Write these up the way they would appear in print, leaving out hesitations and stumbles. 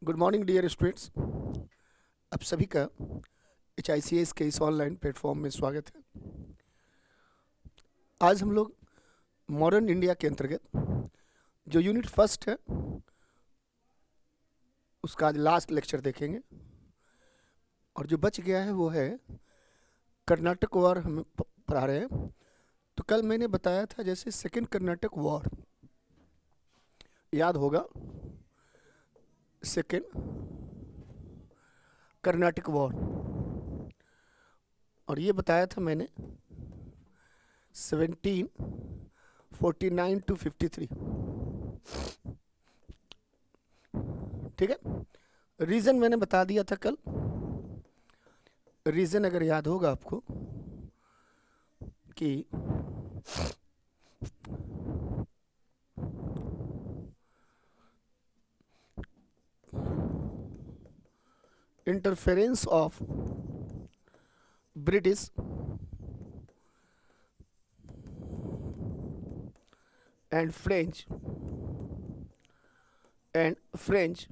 Good morning dear students. आप सभी का HICS के इस ऑनलाइन प्लेटफॉर्म में स्वागत है। आज हम लोग मॉडर्न इंडिया के अंतर्गत जो यूनिट फर्स्ट है उसका आज लास्ट लेक्चर देखेंगे, और जो बच गया है वो है कर्नाटक वॉर हम पढ़ा रहे हैं। तो कल मैंने बताया था जैसे सेकेंड कर्नाटक वॉर, याद होगा, सेकेंड कर्नाटक वॉर, और ये बताया था मैंने 1749 to 53। ठीक है, रीज़न मैंने बता दिया था कल। रीज़न अगर याद होगा आपको कि interference of British and French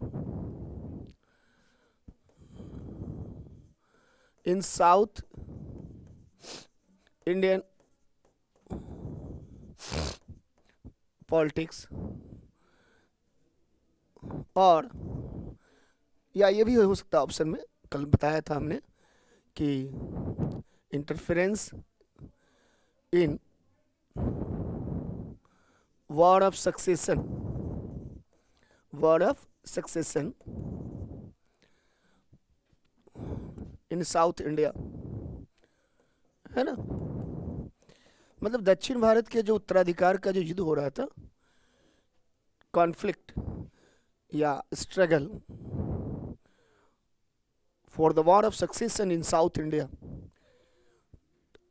in South Indian politics, और या ये भी हो सकता है ऑप्शन में, कल बताया था हमने कि interference in war of succession in south India, है ना। मतलब दक्षिण भारत के जो उत्तराधिकार का जो युद्ध हो रहा था, कॉन्फ्लिक्ट या struggle for the war of succession in south India,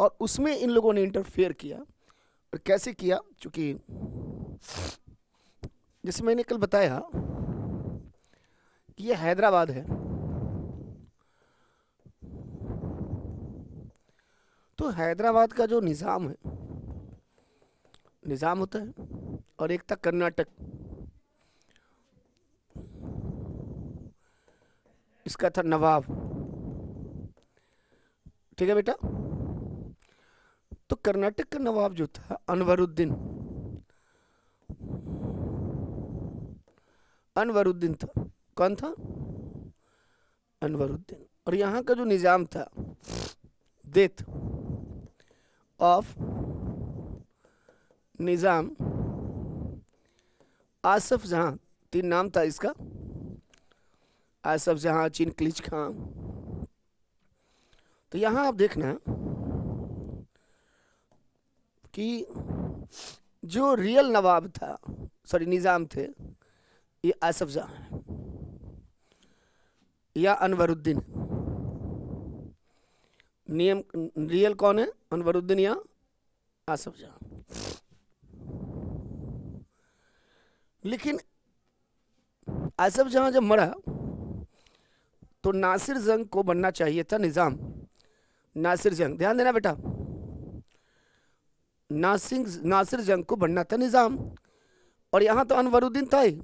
और उसमें इन लोगों ने इंटरफेयर किया। और कैसे किया? चूंकि जैसे मैंने कल बताया कि ये हैदराबाद है, तो हैदराबाद का जो निज़ाम है, निज़ाम होता है, और एक था कर्नाटक, इसका था नवाब। ठीक है बेटा। तो कर्नाटक का नवाब जो था अनवरुद्दीन था। कौन था? अनवरुद्दीन। और यहाँ का जो निज़ाम था, डेथ ऑफ निज़ाम आसफ जहाँ, 3 नाम था इसका, आसफ जहाँ, चिनक्लिच खां। तो यहाँ आप देखना कि जो रियल नवाब था, सॉरी निज़ाम थे, ये आसफ जहाँ या अनवरुद्दीन। नियम रियल कौन है? अनवरुद्दीन या आसफ जहाँ। लेकिन आसफ जहाँ जब मरा तो नासिर जंग को बनना चाहिए था निज़ाम। नासिर जंग, ध्यान देना बेटा, नासिर जंग को बनना था निज़ाम, और यहाँ तो अनवरुद्दीन था ही।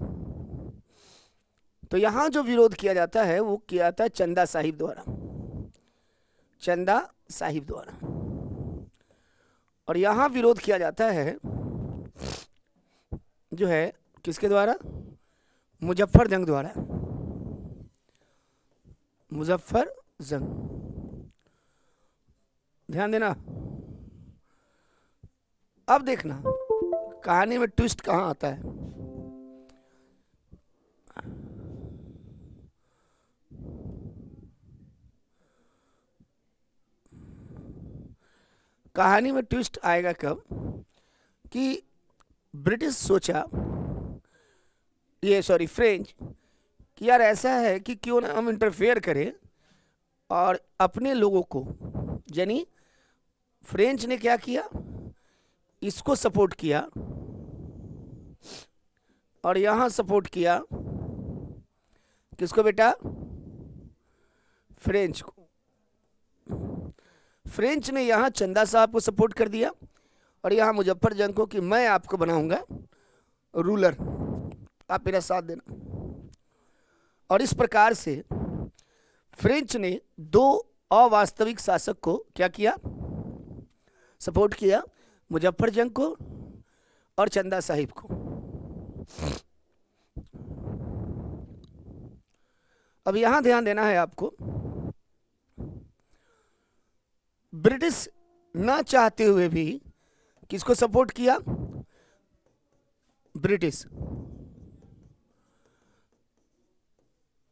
तो यहाँ जो विरोध किया जाता है वो किया था चंदा साहिब द्वारा, चंदा साहिब द्वारा। और यहाँ विरोध किया जाता है जो है किसके द्वारा? मुजफ्फर जंग द्वारा। मुजफ्फर जंग, ध्यान देना। अब देखना कहानी में ट्विस्ट कहाँ आता है। कहानी में ट्विस्ट आएगा कब कि ब्रिटिश सोचा, ये सॉरी फ्रेंच, कि यार ऐसा है कि क्यों ना हम इंटरफेयर करें और अपने लोगों को, यानी फ्रेंच ने क्या किया, इसको सपोर्ट किया, और यहाँ सपोर्ट किया किसको बेटा? फ्रेंच को। फ्रेंच ने यहाँ चंदा साहब को सपोर्ट कर दिया, और यहाँ मुजफ्फर जंग को कि मैं आपको बनाऊंगा रूलर, आप मेरा साथ देना। और इस प्रकार से फ्रेंच ने दो अवास्तविक शासक को क्या किया, सपोर्ट किया, मुजफ्फर जंग को और चंदा साहिब को। अब यहां ध्यान देना है आपको, ब्रिटिश ना चाहते हुए भी किसको सपोर्ट किया, ब्रिटिश,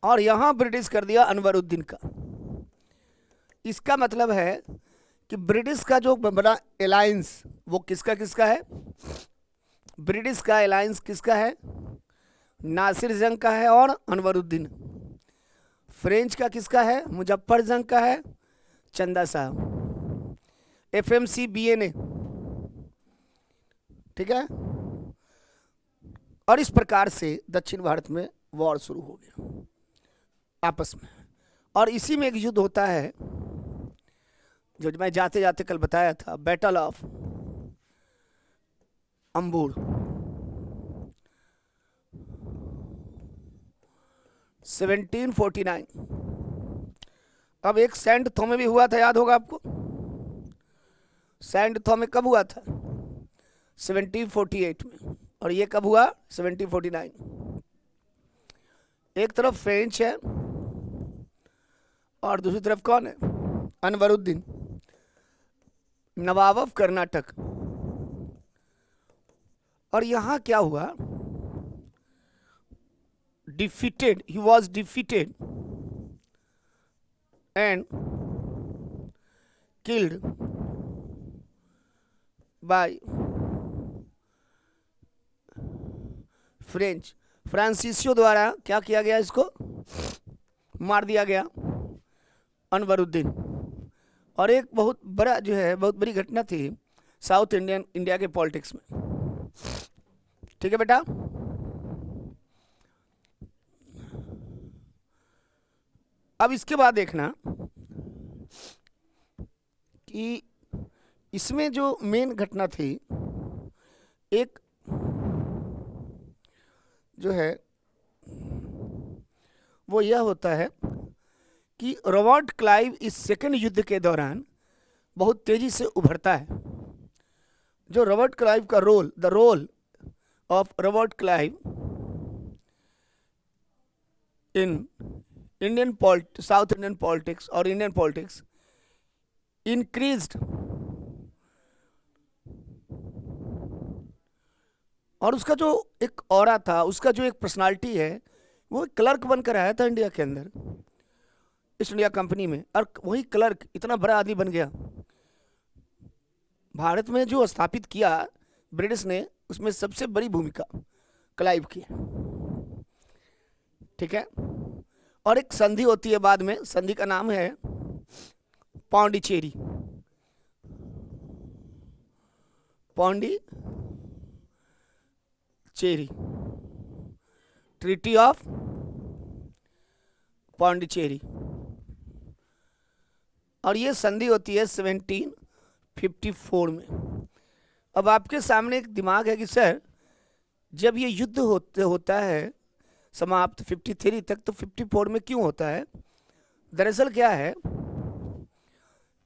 और यहां ब्रिटिश कर दिया अनवरुद्दीन का। इसका मतलब है कि ब्रिटिश का जो बना अलायंस वो किसका किसका है, ब्रिटिश का अलायंस किसका है, नासिर जंग का है और अनवरुद्दीन। फ्रेंच का किसका है, मुजफ्फर जंग का है, चंदा साहब, एफएमसी बीएनए, ठीक है। और इस प्रकार से दक्षिण भारत में वॉर शुरू हो गया आपस में। और इसी में एक युद्ध होता है जो मैं जाते जाते कल बताया था, बैटल ऑफ अंबूर, 1749। अब एक सैंड थो में भी हुआ था, याद होगा आपको। सैंड थो में कब हुआ था, 1748 में, और ये कब हुआ, 1749। एक तरफ फ्रेंच है और दूसरी तरफ कौन है, अनवरुद्दीन, नवाब ऑफ कर्नाटक। और यहां क्या हुआ, defeated, he was defeated and killed by French. फ्रांसीसियो द्वारा क्या किया गया, इसको मार दिया गया अनवरुद्दीन। और एक बहुत बड़ा जो है, बहुत बड़ी घटना थी साउथ इंडिया के पॉलिटिक्स में, ठीक है बेटा। अब इसके बाद देखना कि इसमें जो मेन घटना थी, एक जो है वो यह होता है कि रॉबर्ट क्लाइव इस सेकेंड युद्ध के दौरान बहुत तेजी से उभरता है। जो रॉबर्ट क्लाइव का role, the role of Robert Clive in South Indian politics और इंडियन पॉलिटिक्स इंक्रीज्ड, और उसका जो एक ऑरा था, उसका जो एक पर्सनालिटी है, वो क्लर्क बनकर आया था इंडिया के अंदर, ईस्ट इंडिया कंपनी में, और वही क्लर्क इतना बड़ा आदमी बन गया। भारत में जो स्थापित किया ब्रिटिश ने, उसमें सबसे बड़ी भूमिका क्लाइव की, ठीक है। और एक संधि होती है बाद में, संधि का नाम है पौंडीचेरी, पौंडीचेरी, ट्रीटी ऑफ पौंडीचेरी। और ये संधि होती है 1754 में। अब आपके सामने एक दिमाग है कि सर जब ये युद्ध होता है समाप्त 53 तक, तो 54 में क्यों होता है। दरअसल क्या है,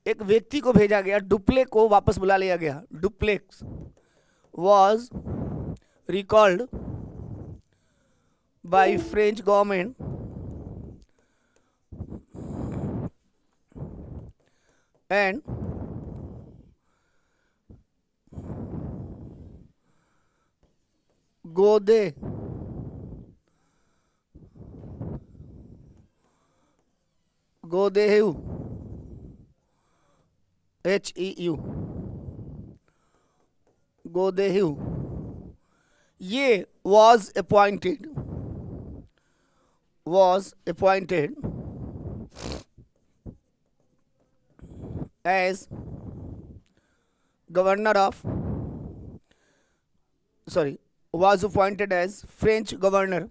एक व्यक्ति को भेजा गया, डुप्ले को वापस बुला लिया गया। Dupleix was recalled by French government and Godeheu HEU, Godeheu, ये was appointed as governor of, sorry, was appointed as French governor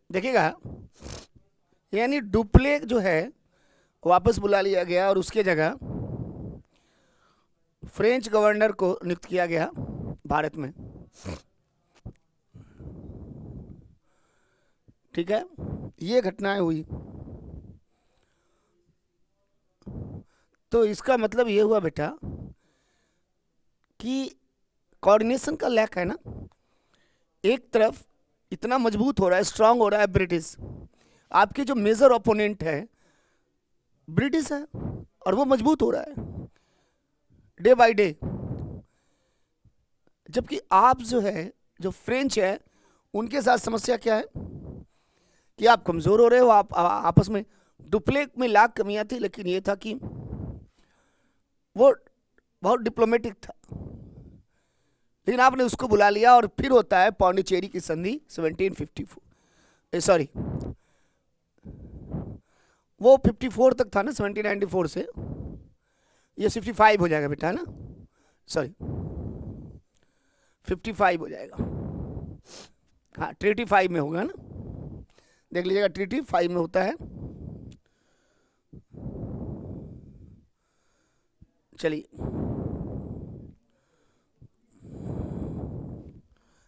देखिएगा, यानी डुप्ले जो है वापस बुला लिया गया और उसके जगह फ्रेंच गवर्नर को नियुक्त किया गया भारत में। ठीक है, ये घटनाएं हुई। तो इसका मतलब ये हुआ बेटा कि कोऑर्डिनेशन का लैक है ना। एक तरफ इतना मजबूत हो रहा है, स्ट्रांग हो रहा है ब्रिटिश, आपके जो मेजर ओपोनेंट है ब्रिटिश है, और वो मजबूत हो रहा है डे बाय डे। जबकि आप जो है, जो फ्रेंच है, उनके साथ समस्या क्या है कि आप कमजोर हो रहे हो। आप आपस में डुप्लेक में लाख कमियां थी, लेकिन ये था कि वो बहुत डिप्लोमेटिक था, लेकिन आपने उसको बुला लिया। और फिर होता है पौंडीचेरी की संधि 1754, सॉरी वो 54 तक था ना, 1794 से ये 55 हो जाएगा बेटा, है ना, सॉरी 55 हो जाएगा। हाँ, ट्रीटी 5 में होगा ना, देख लीजिएगा, ट्रीटी 5 में होता है। चलिए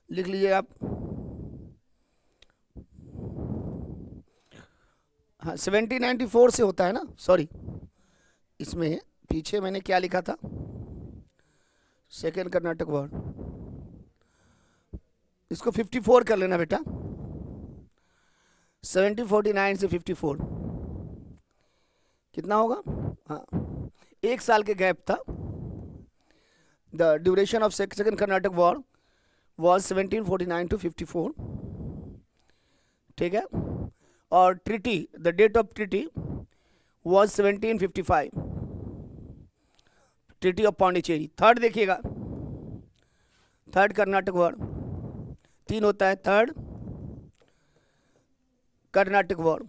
लिख लीजिए आप। हाँ, 1794 से होता है ना, सॉरी इसमें पीछे मैंने क्या लिखा था, सेकेंड कर्नाटक वॉर, इसको 54 कर लेना बेटा। 1749 से 54 कितना होगा? हाँ, 1 साल के गैप था। The duration of second Karnataka war was 1749 to 54। ठीक है, और treaty, the date of treaty was 1755, treaty of Pondicherry. Third देखिएगा, थर्ड कर्नाटक वॉर 3 होता है, थर्ड कर्नाटक वॉर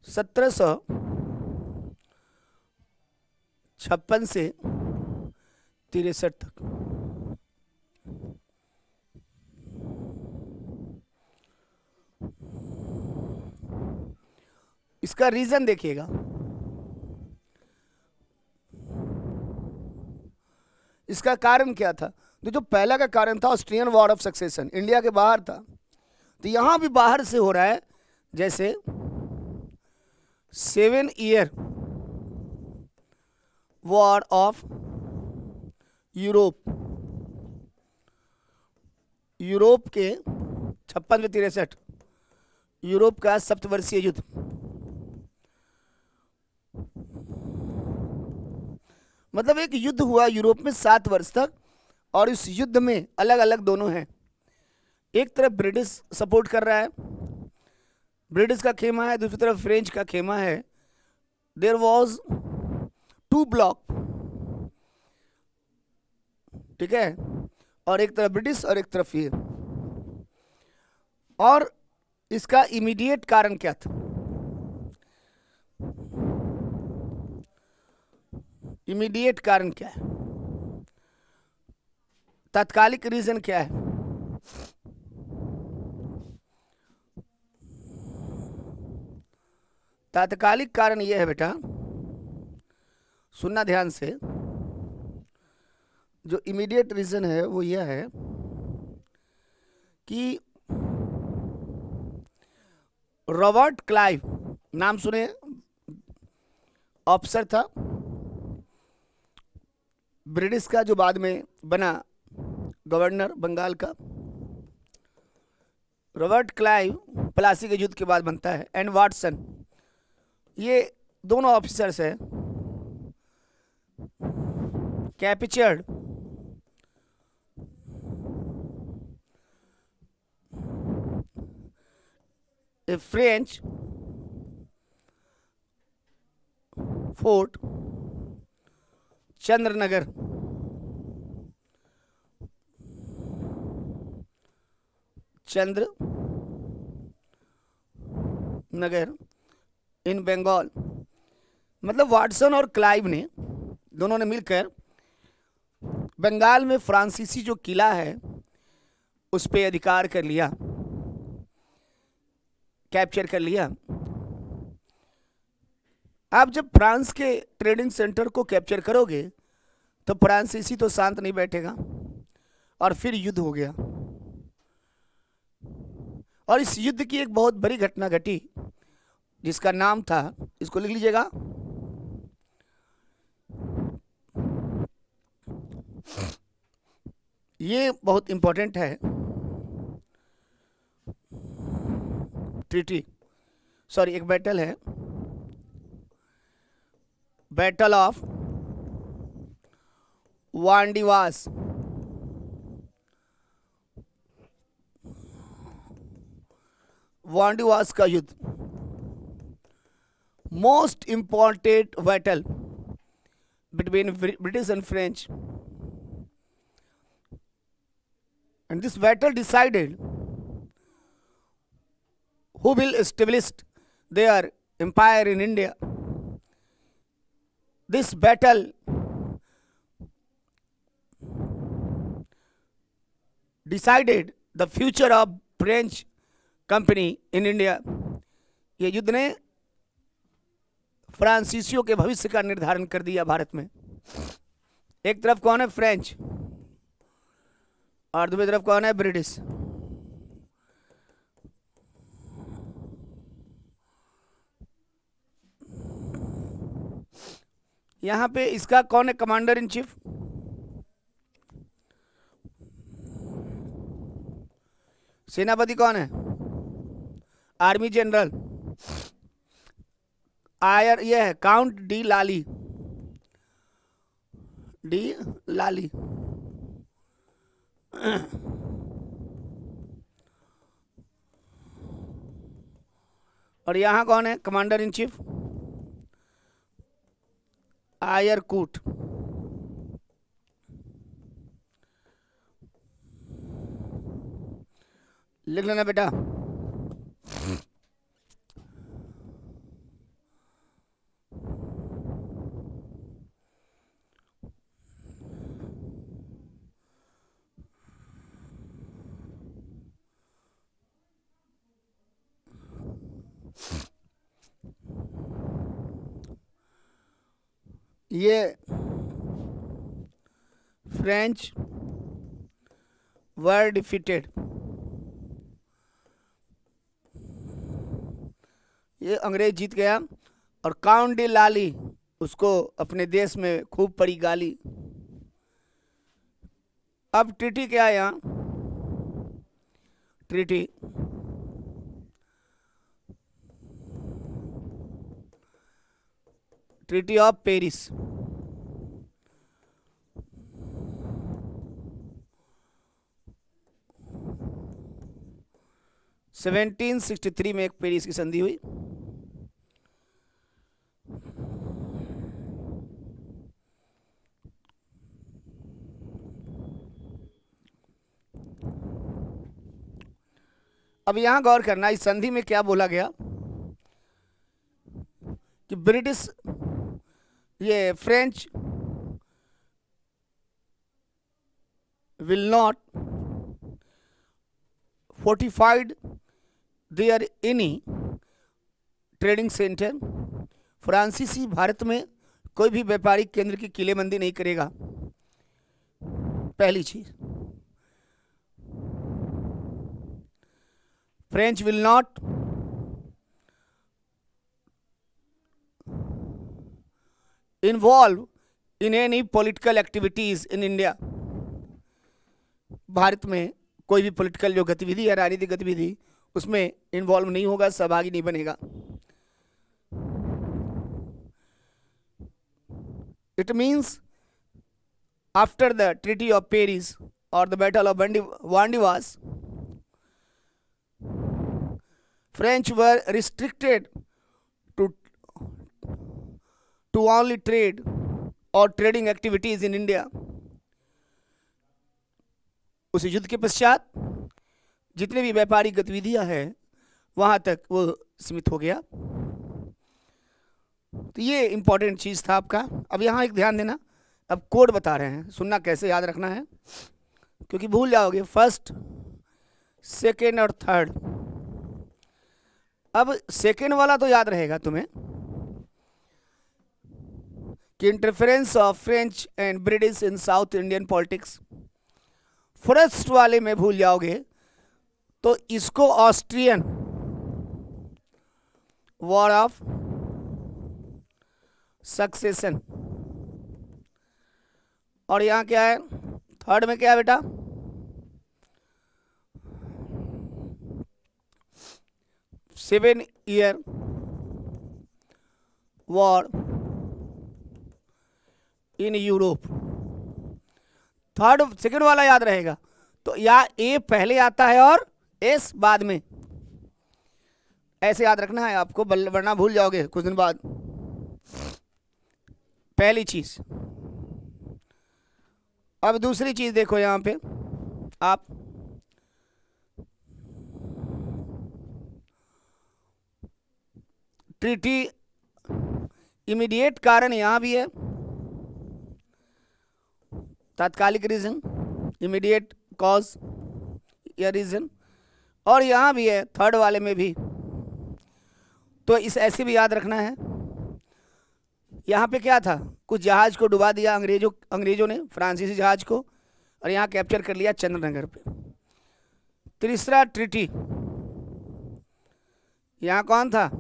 1756 से 63 तक। इसका रीजन देखिएगा, इसका कारण क्या था? तो जो पहला का कारण था Austrian war of succession, India के बाहर था, तो यहां भी बाहर से हो रहा है। जैसे 7 year war of Europe, Europe के 56 में 63, यूरोप का सप्तवर्षीय युद्ध। मतलब एक युद्ध हुआ यूरोप में 7 वर्ष तक, और इस युद्ध में अलग अलग दोनों हैं। एक तरफ ब्रिटिश सपोर्ट कर रहा है, ब्रिटिश का खेमा है, दूसरी तरफ फ्रेंच का खेमा है। देयर वॉज 2 ब्लॉक, ठीक है, और एक तरफ ब्रिटिश और एक तरफ ये। और इसका इमीडिएट कारण क्या था? इमीडिएट कारण क्या है? तात्कालिक रीजन क्या है? तात्कालिक कारण यह है बेटा, सुनना ध्यान से, जो इमीडिएट रीजन है वो यह है कि रॉबर्ट क्लाइव, नाम सुने, ऑफिसर था ब्रिटिश का, जो बाद में बना गवर्नर बंगाल का। रॉबर्ट क्लाइव प्लासी के युद्ध के बाद बनता है, एंड वाटसन, ये दोनों ऑफिसर्स हैं। कैप्चर्ड ए फ्रेंच फोर्ट चंद्रनगर, चंद्र नगर इन बंगाल। मतलब वाटसन और क्लाइव ने, दोनों ने मिलकर बंगाल में फ्रांसीसी जो किला है उस पे अधिकार कर लिया, कैप्चर कर लिया। आप जब फ्रांस के ट्रेडिंग सेंटर को कैप्चर करोगे तो फ्रांसीसी तो शांत नहीं बैठेगा और फिर युद्ध हो गया। और इस युद्ध की एक बहुत बड़ी घटना घटी जिसका नाम था, इसको लिख लीजिएगा, ये बहुत इंपॉर्टेंट है, ट्रीटी, सॉरी एक बैटल है, बैटल ऑफ वांडीवास। वांडीवास का युद्ध, most important battle between British and French, and this battle decided who will establish their empire in India. This battle decided the future of French company in India. ये युद्ध ने फ्रांसीसियों के भविष्य का निर्धारण कर दिया भारत में। एक तरफ कौन है? फ्रेंच, और दूसरी तरफ कौन है? ब्रिटिश। यहां पे इसका कौन है कमांडर इन चीफ? सेनापति कौन है? आर्मी जनरल आयर, ये है काउंट डी लाली। डी लाली। और यहां कौन है कमांडर इन चीफ? आयर कूट। लिख लेना बेटा। ये फ्रेंच वर डिफीटेड, ये अंग्रेज जीत गया, और काउंट डी लाली उसको अपने देश में खूब पड़ी गाली। अब ट्रीटी क्या है यहाँ? Treaty treaty of Paris. Seventeen 63 में एक पेरिस की संधि हुई। अब यहां गौर करना, इस संधि में क्या बोला गया कि ब्रिटिश, ये French will not fortified their any trading centre. फ्रांसीसी भारत में कोई भी व्यापारिक केंद्र की किलेबंदी नहीं करेगा, पहली चीज। French will not involve in any political activities in India. Bharat में कोई भी पॉलिटिकल जो गतिविधि है, राजनीतिक गतिविधि, उसमें इन्वॉल्व नहीं होगा, सहभागी नहीं बनेगा। It means after the treaty of Paris और the battle of Wandiwash, French were restricted to only trade or trading activities in India. उस युद्ध के पश्चात जितने भी व्यापारिक गतिविधियां हैं वहां तक वो सीमित हो गया। तो ये इंपॉर्टेंट चीज था आपका। अब यहां एक ध्यान देना, अब कोड बता रहे हैं, सुनना कैसे याद रखना है, क्योंकि भूल जाओगे फर्स्ट, सेकेंड और थर्ड। अब सेकेंड वाला तो याद रहेगा तुम्हें, कि interference of French and British in South Indian politics, first वाले में भूल जाओगे तो इसको ऑस्ट्रियन वॉर ऑफ सक्सेशन, और यहां क्या है थर्ड में, क्या है बेटा, 7 year war in Europe. Third second वाला याद रहेगा, तो या ए पहले आता है और एस बाद में, ऐसे याद रखना है आपको, वरना भूल जाओगे कुछ दिन बाद। पहली चीज। अब दूसरी चीज देखो यहां पे आप, ट्रीटी इमीडिएट कारण यहां भी है, तात्कालिक रीजन, इमीडिएट कॉज या रीजन, और यहां भी है थर्ड वाले में भी। तो इस ऐसे भी याद रखना है। यहां पे क्या था, कुछ जहाज को डुबा दिया अंग्रेजों ने, फ्रांसीसी जहाज को, और यहां कैप्चर कर लिया चंद्रनगर पे। तीसरा ट्रीटी, यहां कौन था,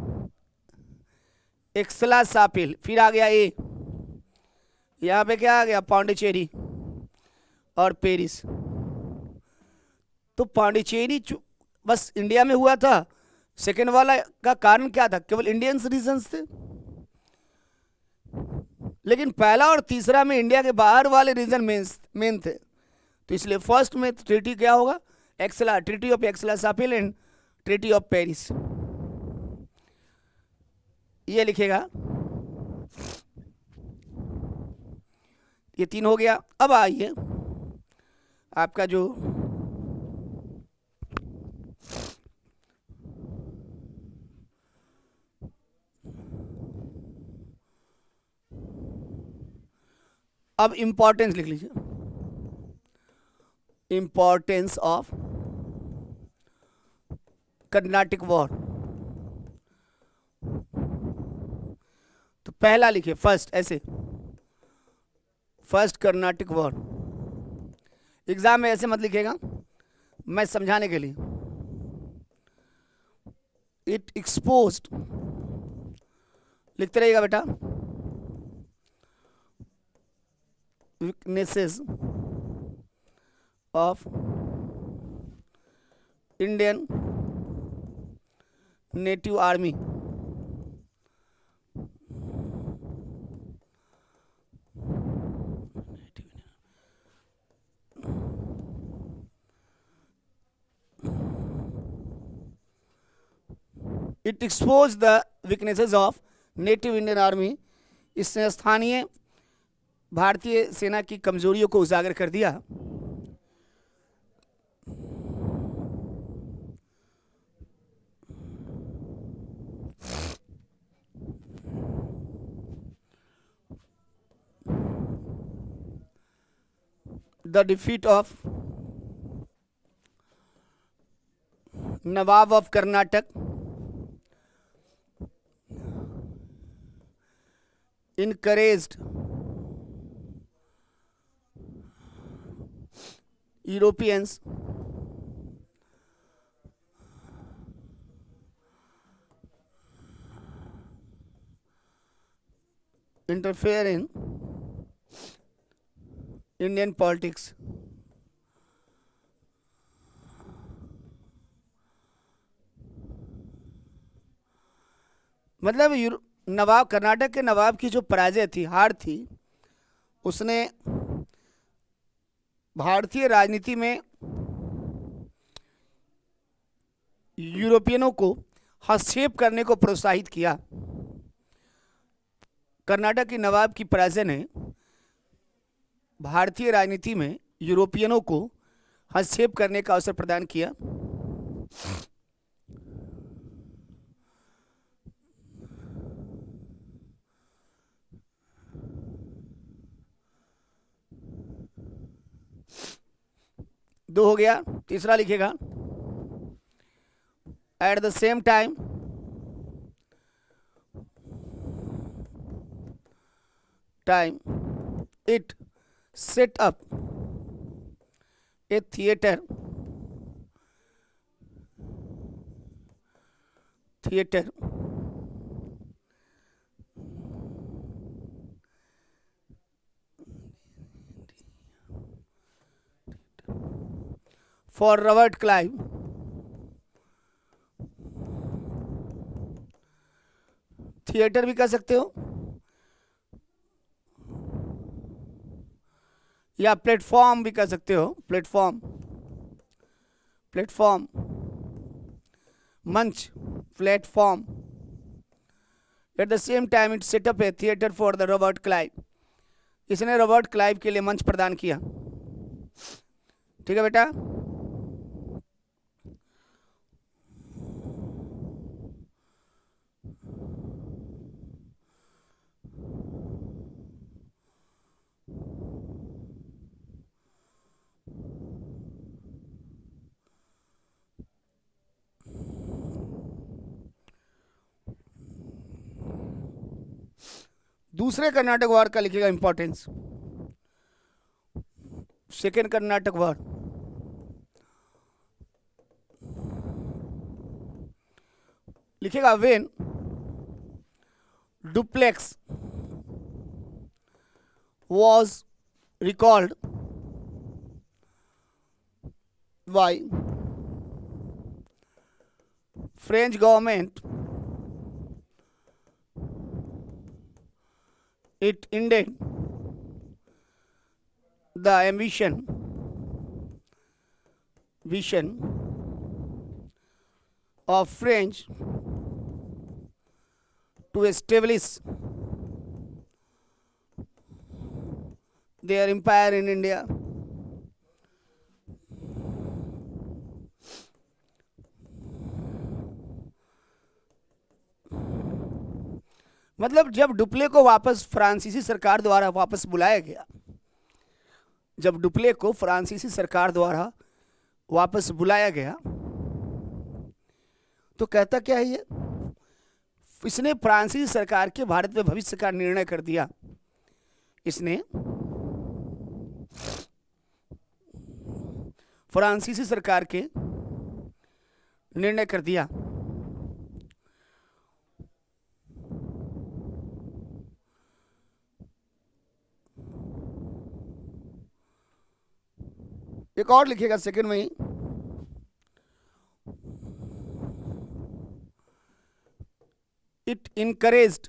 एक्सला सापिल, फिर आ गया ए, यहां पे क्या आ गया, पांडिचेरी और पेरिस। तो पांडिचेरी बस इंडिया में हुआ था, सेकेंड वाला का कारण क्या था, केवल इंडियंस रीजन्स थे, लेकिन पहला और तीसरा में इंडिया के बाहर वाले रीजन मेन थे। तो इसलिए फर्स्ट में ट्रीटी क्या होगा, एक्सला, treaty of Aix-la-Chapelle and treaty of Paris, ये लिखेगा। ये 3 हो गया। अब आइए आपका जो अब इंपॉर्टेंस लिख लीजिए, इंपॉर्टेंस ऑफ कर्नाटिक वॉर। तो पहला लिखिए फर्स्ट, ऐसे फर्स्ट कर्नाटिक वॉर। एग्जाम में ऐसे मत लिखेगा, मैं समझाने के लिए। इट एक्सपोज्ड, लिखते रहिएगा बेटा, weaknesses of Indian native army, it exposed the weaknesses of native Indian army, इसने स्थानीय भारतीय सेना की कमजोरियों को उजागर कर दिया। The defeat of Nawab of Karnataka encouraged Europeans interfere in Indian politics. मतलब नवाब, कर्नाटक के नवाब की जो पराजय थी, हार थी, उसने भारतीय राजनीति में यूरोपियनों को हस्तक्षेप करने को प्रोत्साहित किया। कर्नाटक के नवाब की पराजय ने भारतीय राजनीति में यूरोपियनों को हस्तक्षेप करने का अवसर प्रदान किया। दो हो गया, तीसरा लिखेगा at the same time time it set up a theater for Robert Clive. Theatre भी कह सकते हो या प्लेटफॉर्म भी कह सकते हो. प्लेटफॉर्म मंच, platform. At the same time it set up A theatre for the Robert Clive. इसने रॉबर्ट क्लाइव के लिए मंच प्रदान किया. ठीक है बेटा. दूसरे कर्नाटक वार का लिखेगा इंपॉर्टेंस. सेकेंड कर्नाटक वार. लिखेगा when duplex was recalled by French government, it ended the vision of French to establish their empire in India. मतलब जब डुप्ले को वापस फ्रांसीसी सरकार द्वारा वापस बुलाया गया, जब डुप्ले को फ्रांसीसी सरकार द्वारा वापस बुलाया गया तो कहता क्या है ये, इसने फ्रांसीसी सरकार के भारत में भविष्य का निर्णय कर दिया. इसने फ्रांसीसी सरकार के निर्णय कर दिया. एक और लिखेगा सेकंड में ही, it encouraged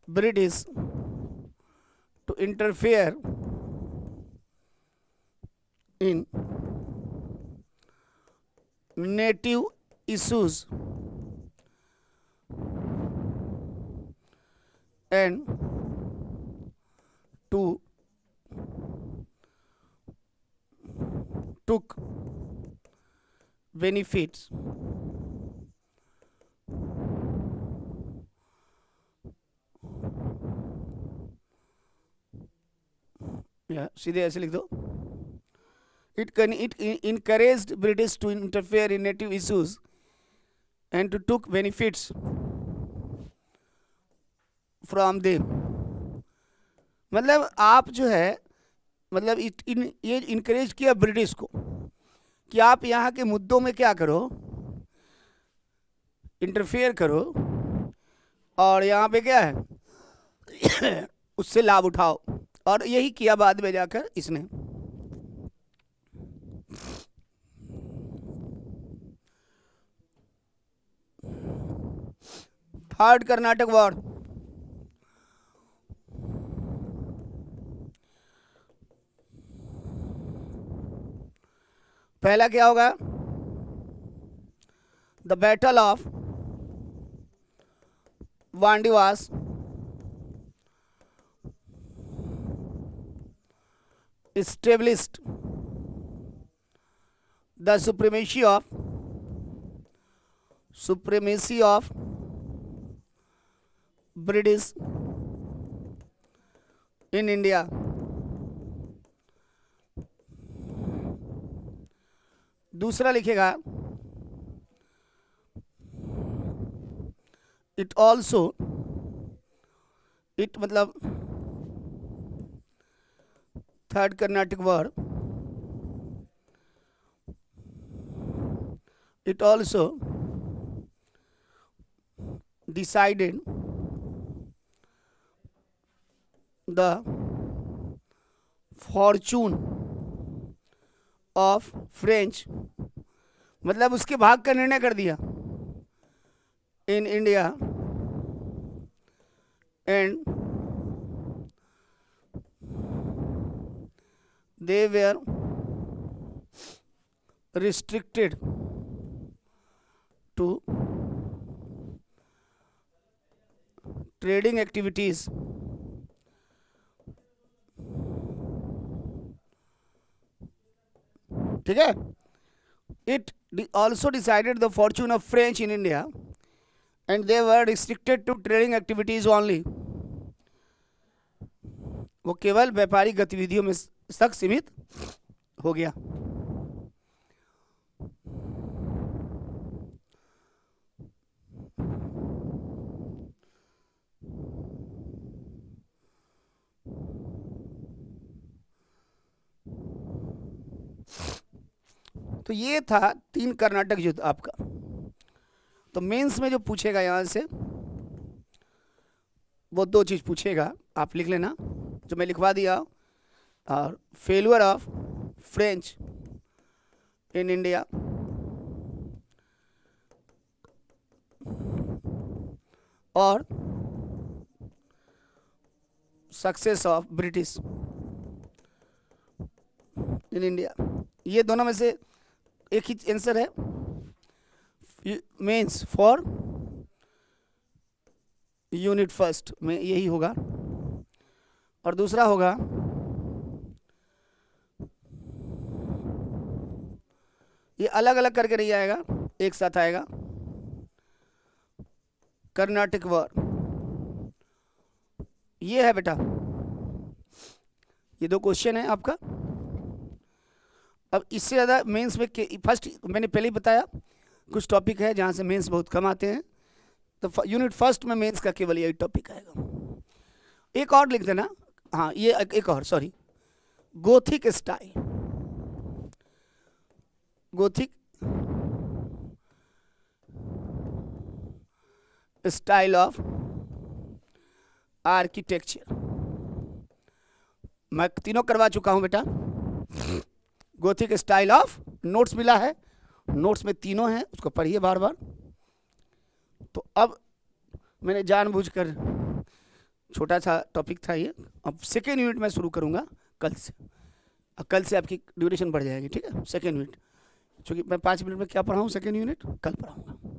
British to interfere in native issues and took benefits या सीधे ऐसे लिख दो. It encouraged British to interfere in native issues and to took benefits from them. मतलब आप जो है, मतलब ये इनकरेज किया ब्रिटिश को कि आप यहाँ के मुद्दों में क्या करो, इंटरफेयर करो और यहाँ पे क्या है उससे लाभ उठाओ. और यही किया बाद में जाकर इसने. Third Karnataka war. पहला क्या होगा, the battle of Wandiwash established the supremacy of British in India. दूसरा लिखेगा इट ऑल्सो, इट मतलब third Carnatic word, it also decided the Fortune of French, मतलब उसके भाग का निर्णय कर दिया in India and they were restricted to trading activities ठीक है. It also decided the fortune of French in India and they were restricted to trading activities only. वो केवल व्यापारिक गतिविधियों में तक सीमित हो गया. तो ये था 3 कर्नाटक युद्ध आपका. तो मेंस में जो पूछेगा यहां से वो 2 चीज पूछेगा, आप लिख लेना जो मैं लिखवा दिया. और failure of French in India और success of British in India. ये दोनों में से एक ही आंसर है. मेंस फॉर यूनिट फर्स्ट में यही होगा. और दूसरा होगा ये अलग अलग करके नहीं आएगा, एक साथ आएगा. कर्नाटक वॉर ये है बेटा. ये 2 क्वेश्चन है आपका. अब इससे ज़्यादा मेंस में फर्स्ट मैंने पहले ही बताया कुछ टॉपिक है जहाँ से मेंस बहुत कम आते हैं. तो यूनिट फर्स्ट में मेंस का केवल यही टॉपिक आएगा. एक और लिख देना. हाँ ये एक और, sorry, Gothic style. Gothic style of architecture. मैं तीनों करवा चुका हूं बेटा. गोथिक स्टाइल ऑफ, नोट्स मिला है, नोट्स में तीनों हैं, उसको पढ़िए बार बार. तो अब मैंने जानबूझकर छोटा सा टॉपिक था ये. अब सेकेंड यूनिट में शुरू करूंगा कल से. कल से आपकी ड्यूरेशन बढ़ जाएगी, ठीक है. सेकेंड यूनिट, क्योंकि मैं 5 मिनट में क्या पढ़ाऊँ, सेकेंड यूनिट कल पढ़ाऊंगा.